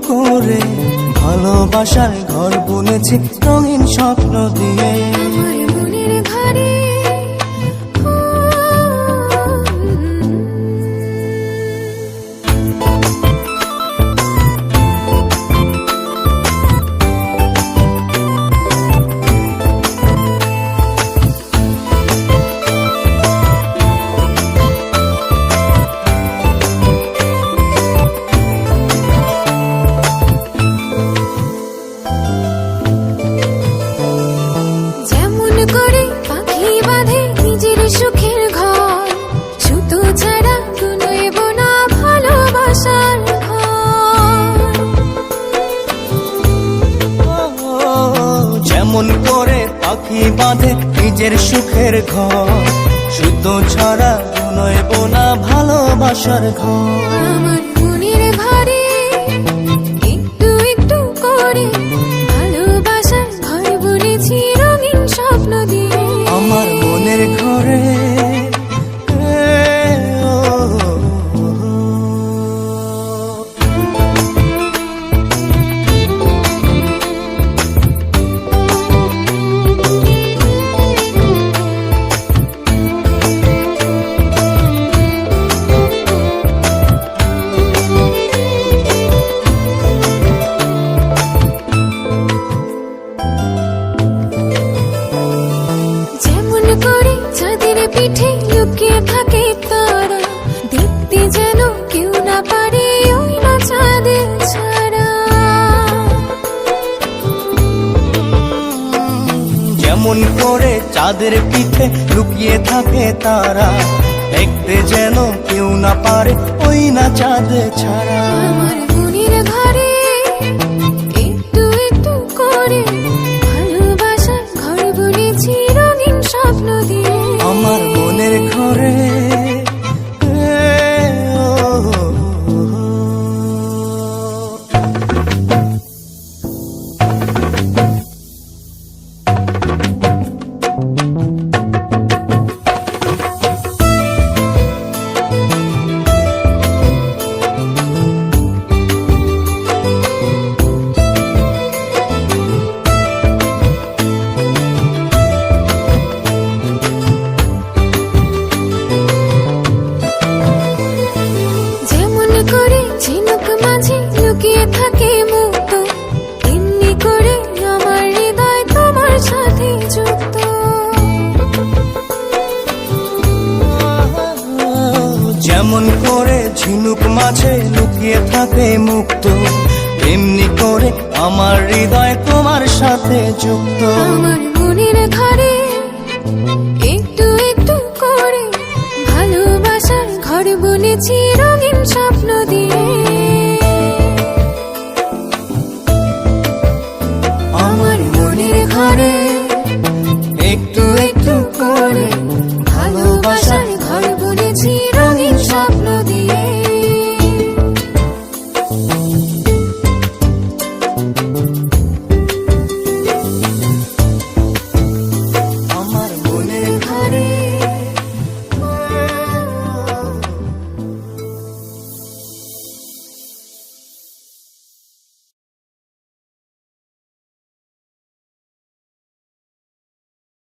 করে ভালোবাসার ঘর বুনেছি রঙিন স্বপ্ন দিয়ে। আমার মনের ঘরে সুখের ঘর, সুতো ছাড়া গুনইব না ভালোবাসার ঘর। যেমন করে পাখি বাঁধে নিজের সুখের ঘর, সুতো ছাড়া গুনইব না ভালোবাসার ঘর। আমার মনের ঘরে একটু একটু করে ভালোবাসার ঘর বুনেছি রঙিন স্বপ্ন দিয়ে। আমার মনের ঘরে পিঠে লুকিয়ে থাকে তারা, দেখতে যেন কেউ না পারে ওই না চাঁদের ছাড়া। যেমন করে চাঁদের পিঠে লুকিয়ে থাকে তারা, দেখতে যেন কেউ না পারে ওই না চাঁদ ছাড়া। আমার মনের ঘরে একটু একটু করে ভালোবাসার ঘর বুনেছি রঙিন স্বপ্ন দিয়ে। আমার মনের ঘরে ঝিনুক মাঝে লুকিয়ে থাকে মুক্ত, এমনি করে আমার হৃদয় তোমার সাথে যুক্ত। যেমন করে ঝিনুক মাঝে লুকিয়ে থাকে মুক্ত, এমনি করে আমার হৃদয় তোমার সাথে যুক্ত। আমার মনের ঘরে একটু একটু করে ভালোবাসার ঘর বুনেছি রঙিন স্বপ্ন দিয়ে।